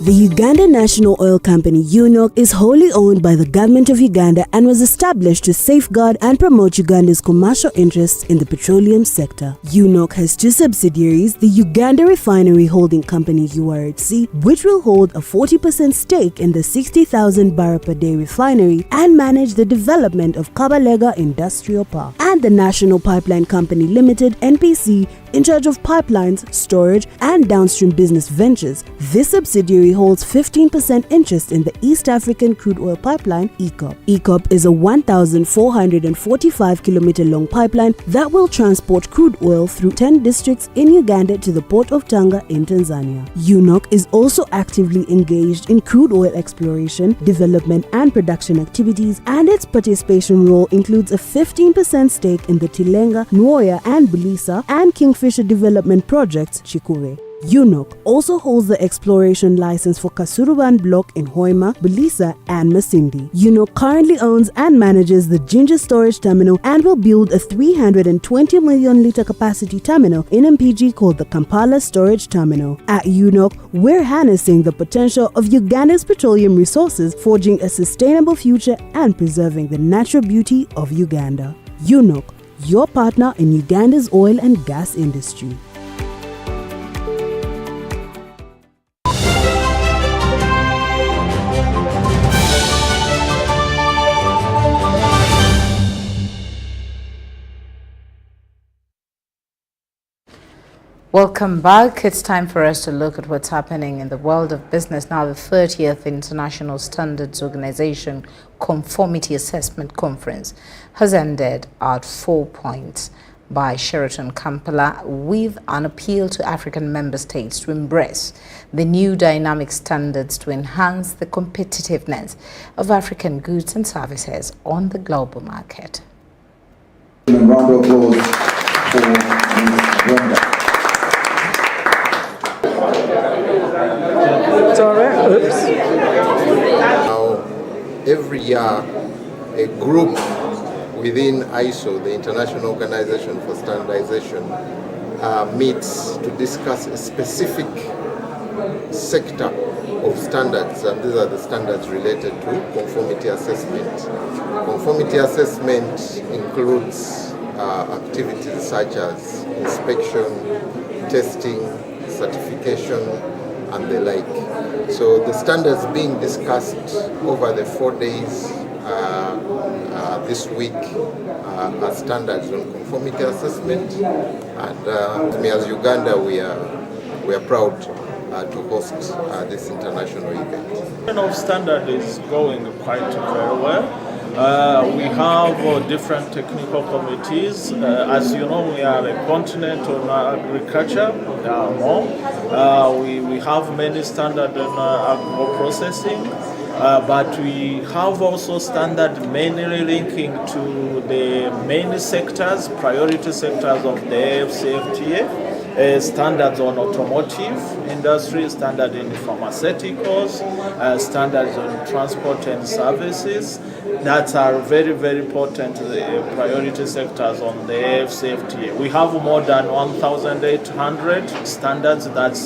The Uganda National Oil Company, UNOC, is wholly owned by the government of Uganda and was established to safeguard and promote Uganda's commercial interests in the petroleum sector. UNOC has two subsidiaries, the Uganda Refinery Holding Company, URHC, which will hold a 40% stake in the 60,000 barrel per day refinery and manage the development of Kabalega Industrial Park, and the National Pipeline Company Limited, NPC, in charge of pipelines, storage, and downstream business ventures. This subsidiary holds 15% interest in the East African Crude Oil Pipeline, EACOP. EACOP is a 1,445-kilometer long pipeline that will transport crude oil through 10 districts in Uganda to the port of Tanga in Tanzania. UNOC is also actively engaged in crude oil exploration, development, and production activities, and its participation role includes a 15% stake in the Tilenga, Nwoya, and Bulisa, and Kingfisher development projects, Chikure. UNOC also holds the exploration license for Kasuruban Block in Hoima, Bulisa, and Masindi. UNOC currently owns and manages the Ginger Storage Terminal and will build a 320 million litre capacity terminal in MPG called the Kampala Storage Terminal. At UNOC, we're harnessing the potential of Uganda's petroleum resources, forging a sustainable future and preserving the natural beauty of Uganda. UNOC, your partner in Uganda's oil and gas industry. Welcome back. It's time for us to look at what's happening in the world of business. Now, the 30th International Standards Organization Conformity Assessment Conference has ended at 4 points. by Sheraton Kampala with an appeal to African member states to embrace the new dynamic standards to enhance the competitiveness of African goods and services on the global market. A round of applause for Ms. Brenda. Now, every year, a group within ISO, the International Organization for Standardization, meets to discuss a specific sector of standards, and these are the standards related to conformity assessment. Conformity assessment includes activities such as inspection, testing, certification, and the like. So the standards being discussed over the 4 days this week are standards on conformity assessment, and as Uganda we are proud to host this international event. Of standard is going quite very well. We have different technical committees. As you know, we are a continent on agriculture. We have many standards on agro processing, but we have also standard mainly linking to the main sectors, priority sectors of the AFCFTA. Standards on automotive industry, standard in pharmaceuticals, standards on transport and services. That are very, very important priority sectors on the AFCFTA. We have more than 1,800 standards that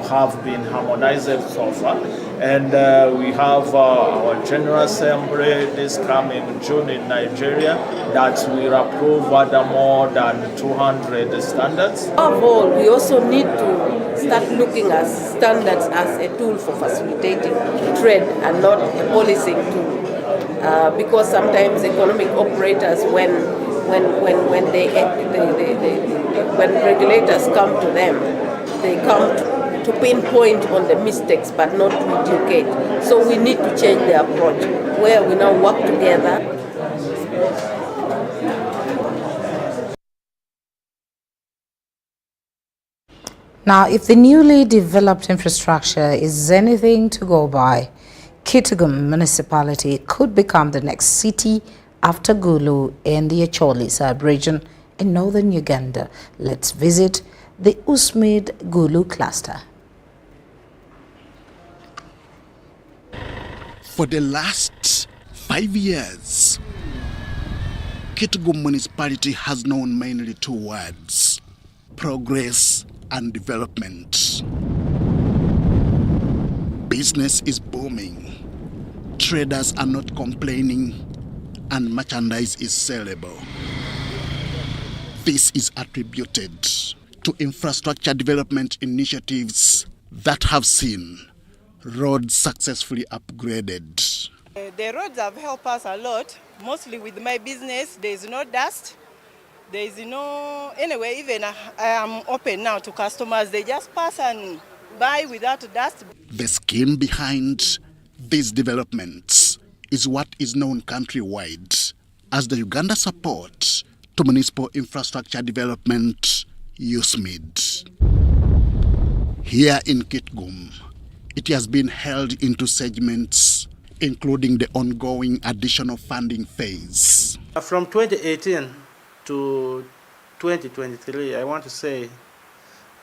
have been harmonized so far. And we have our General Assembly this coming June in Nigeria that will approve more than 200 standards. Above all, we also need to start looking at standards as a tool for facilitating trade and not a policing tool. Because sometimes economic operators, when regulators come to them, they come to pinpoint on the mistakes but not to educate. So we need to change the approach where we now work together. Now, if the newly developed infrastructure is anything to go by, Kitgum Municipality could become the next city after Gulu and the Acholi sub-region in northern Uganda. Let's visit the Usmid Gulu cluster. For the last 5 years, Kitgum Municipality has known mainly two words: progress and development. Business is booming, traders are not complaining, and merchandise is sellable. This is attributed to infrastructure development initiatives that have seen roads successfully upgraded. The roads have helped us a lot, mostly with my business. There is no dust. There is no, anyway, even I am open now to customers. They just pass and buy without dust. The scheme behind these developments is what is known countrywide as the Uganda Support to Municipal Infrastructure Development, USMID. Here in Kitgum, it has been held into segments, including the ongoing additional funding phase. From 2018 to 2023, I want to say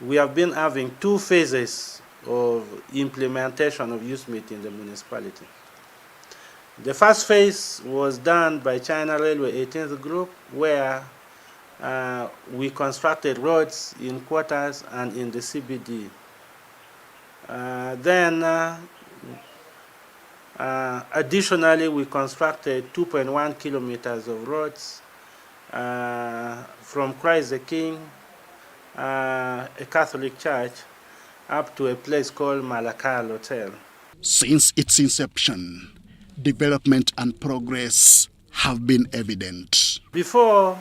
we have been having 2 phases of implementation of USMID in the municipality. The first phase was done by China Railway 18th Group, where we constructed roads in quarters and in the CBD. Additionally, we constructed 2.1 kilometers of roads from Christ the King, a Catholic church, up to a place called Malakal Hotel. Since its inception, development and progress have been evident. Before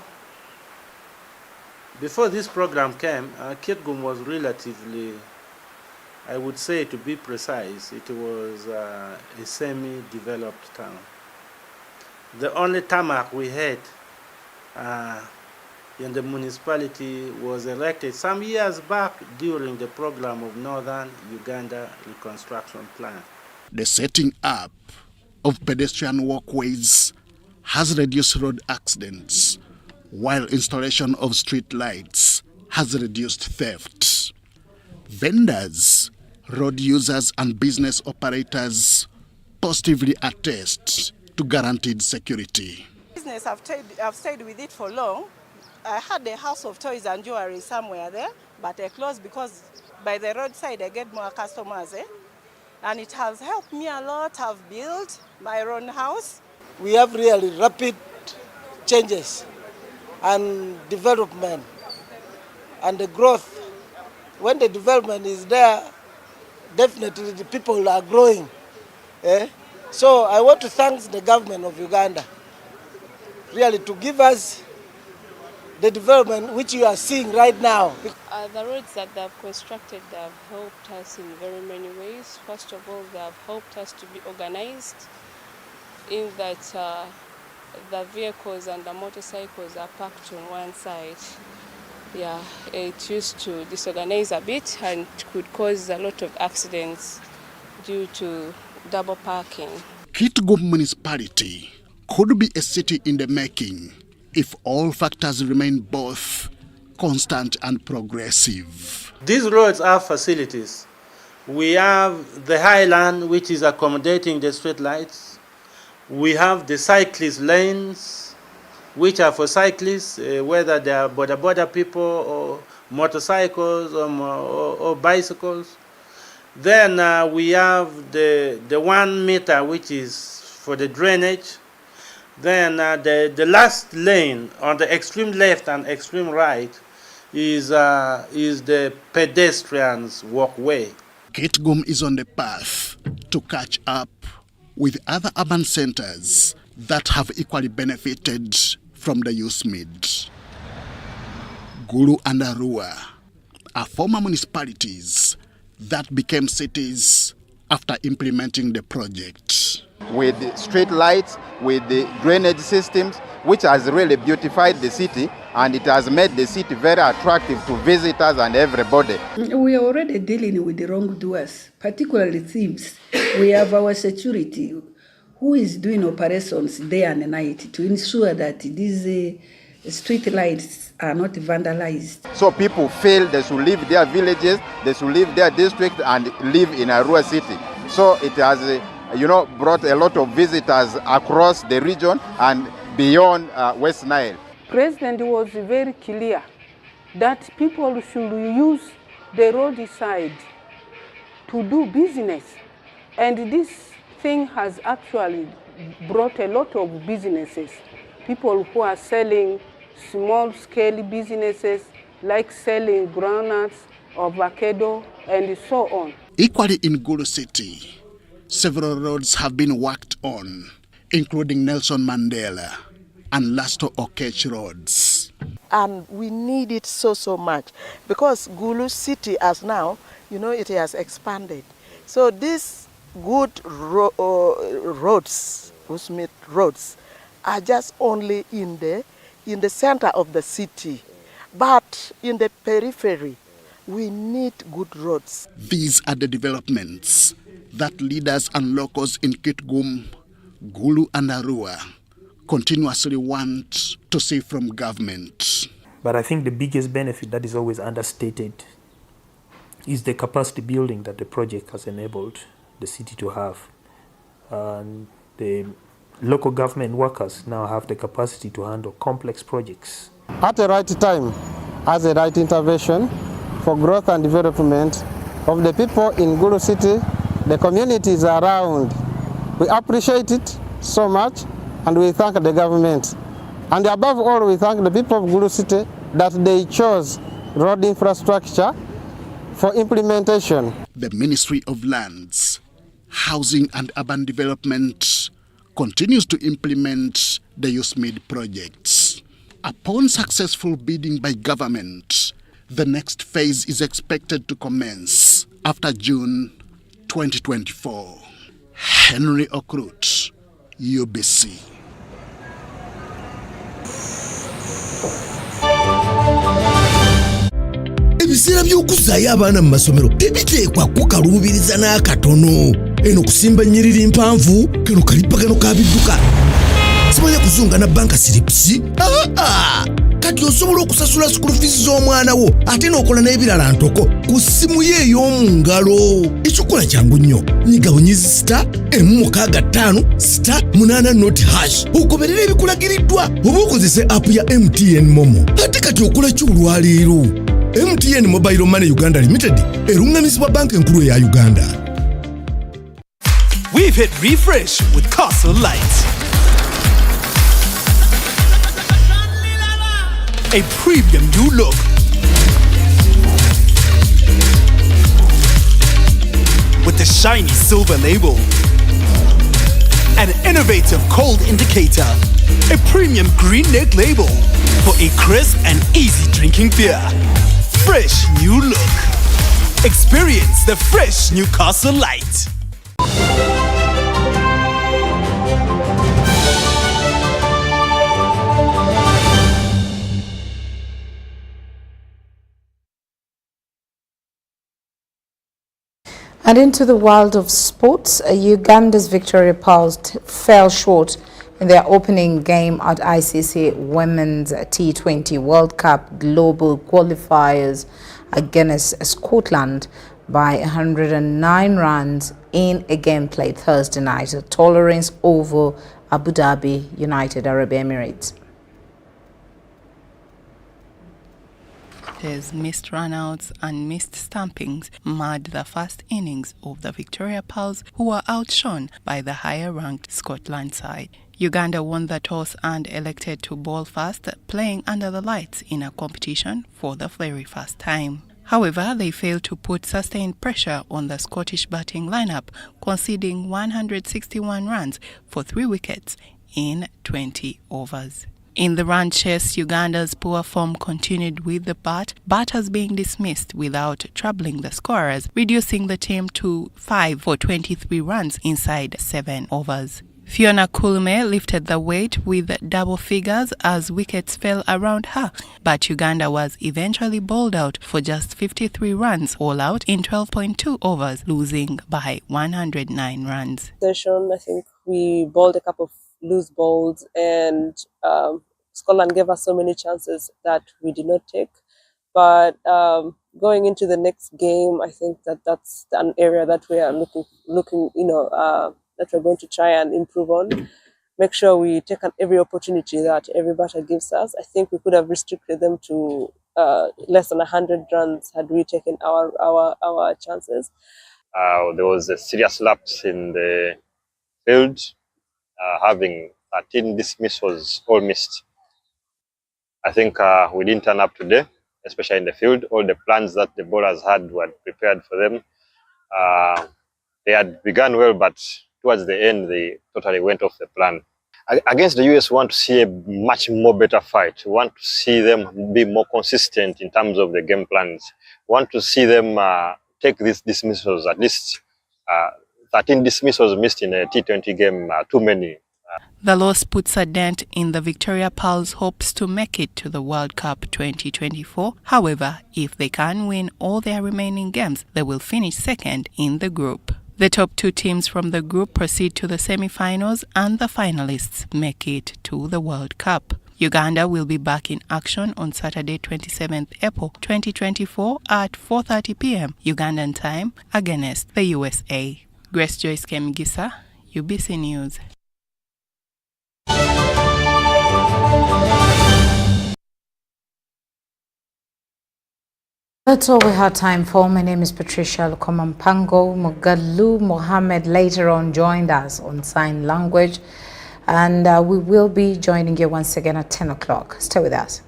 this program came, Kitgum was relatively, I would say, to be precise, it was a semi-developed town. The only tarmac we had and the municipality was elected some years back during the program of Northern Uganda Reconstruction Plan. The setting up of pedestrian walkways has reduced road accidents, while installation of street lights has reduced theft. Vendors, road users and business operators positively attest to guaranteed security. Business, I've stayed with it for long. I had a house of toys and jewelry somewhere there, but I closed because by the roadside I get more customers. And it has helped me a lot. I've built my own house. We have really rapid changes and development and the growth. When the development is there, definitely the people are growing. So I want to thank the government of Uganda really to give us the development which you are seeing right now. The roads that they have constructed, they have helped us in very many ways. First of all, they have helped us to be organized in that the vehicles and the motorcycles are parked on one side. Yeah, it used to disorganize a bit and could cause a lot of accidents due to double parking. Kitgum municipality could be a city in the making if all factors remain both constant and progressive. These roads are facilities. We have the highland, which is accommodating the street lights. We have the cyclist lanes, which are for cyclists, whether they are border people or motorcycles or bicycles. Then we have the 1 meter, which is for the drainage. Then the last lane on the extreme left and extreme right is the pedestrians' walkway. Kitgum is on the path to catch up with other urban centers that have equally benefited from the USMID. Gulu and Arua are former municipalities that became cities after implementing the project. With the street lights, with the drainage systems, which has really beautified the city, and it has made the city very attractive to visitors and everybody. We are already dealing with the wrongdoers, particularly thieves. We have our security who is doing operations day and night to ensure that these street lights are not vandalized. So people feel they should leave their villages, they should leave their district and live in Arua city. So it has brought a lot of visitors across the region and beyond West Nile. President was very clear that people should use the roadside to do business. And this thing has actually brought a lot of businesses. People who are selling small-scale businesses like selling groundnuts, avocado, and so on. Equally in Gulu City, several roads have been worked on, including Nelson Mandela and Lasto Okech roads. And we need it so much because Gulu City as now, it has expanded. So these good roads, USMID roads, are just only in the center of the city. But in the periphery, we need good roads. These are the developments that leaders and locals in Kitgum, Gulu and Arua continuously want to see from government. But I think the biggest benefit that is always understated is the capacity building that the project has enabled the city to have. And the local government workers now have the capacity to handle complex projects. At the right time, as the right intervention for growth and development of the people in Gulu City, the communities around. We appreciate it so much and we thank the government. And above all, we thank the people of Gulu City that they chose road infrastructure for implementation. The Ministry of Lands, Housing and Urban Development continues to implement the USMID projects. Upon successful bidding by government, the next phase is expected to commence after June 2024. Henry Okrut, UBC. ebiseera by'okuzaayo abaana mu masomero tebiteekwa kukaluubiriza n'akatono. Eno kusimba nnyiriri mpanvu, kano kalippagano ka bidduka. Simanya kuzunga na banka siripsi. Kati osobola okusasula school fees z'omwana wo ate n'okola n'ebirala ntoko ku ssimu ye ey'omu ngalo. Ekikola kyangu nnyo. Nyiga bunyizi *165*8 ogoberera ebikulagiriddwa oba okozese app ya MTN Momo. Ate kati okola ki olwaleero? MTN Mobile Money Uganda Limited erungamizibwa banka enkulu eya Uganda. We've hit refresh with Castle Light. A premium new look. With a shiny silver label. An innovative cold indicator. A premium green neck label for a crisp and easy drinking beer. Fresh new look. Experience the fresh Newcastle Light. And into the world of sports, Uganda's Victoria Pearls fell short in their opening game at ICC Women's T20 World Cup Global Qualifiers against Scotland by 109 runs in a game played Thursday night at Tolerance Oval, Abu Dhabi, United Arab Emirates. Missed runouts and missed stampings marred the first innings of the Victoria Pearls, who were outshone by the higher-ranked Scotland side. Uganda won the toss and elected to bowl first, playing under the lights in a competition for the very first time. However, they failed to put sustained pressure on the Scottish batting lineup, conceding 161 runs for 3 wickets in 20 overs. In the run chase, Uganda's poor form continued with the batters being dismissed without troubling the scorers, reducing the team to 5 for 23 runs inside 7 overs. Fiona Kulume lifted the weight with double figures as wickets fell around her, but Uganda was eventually bowled out for just 53 runs all out in 12.2 overs, losing by 109 runs. I think we bowled a couple of loose balls, and Scotland gave us so many chances that we did not take. But going into the next game, I think that's an area that we are looking, that we're going to try and improve on. Make sure we take every opportunity that every batter gives us. I think we could have restricted them to less than 100 runs had we taken our chances. There was a serious lapse in the field, having 13 dismissals all missed. I think we didn't turn up today, especially in the field. All the plans that the bowlers had were prepared for them. They had begun well, but towards the end, they totally went off the plan. Against the US, we want to see a much more better fight. We want to see them be more consistent in terms of the game plans. We want to see them take these dismissals, at least 13 dismissals missed in a T20 game, too many. The loss puts a dent in the Victoria Pearls' hopes to make it to the World Cup 2024. However, if they can win all their remaining games, they will finish second in the group. The top 2 teams from the group proceed to the semi-finals, and the finalists make it to the World Cup. Uganda will be back in action on Saturday, 27th April 2024 at 4:30 p.m. Ugandan time against the USA. Grace Joyce Kemgisa, UBC News. That's all we had time for. My name is Patricia Lukoma. Mugalu Mohammed later on joined us on sign language, and we will be joining you once again at 10 o'clock. Stay with us.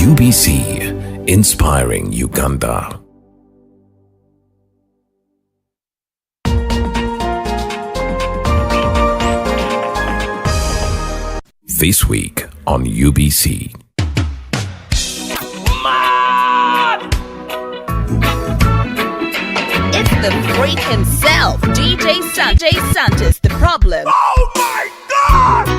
UBC, inspiring Uganda. This week on UBC. It's the freak himself, DJ Santos, the problem. Oh my God!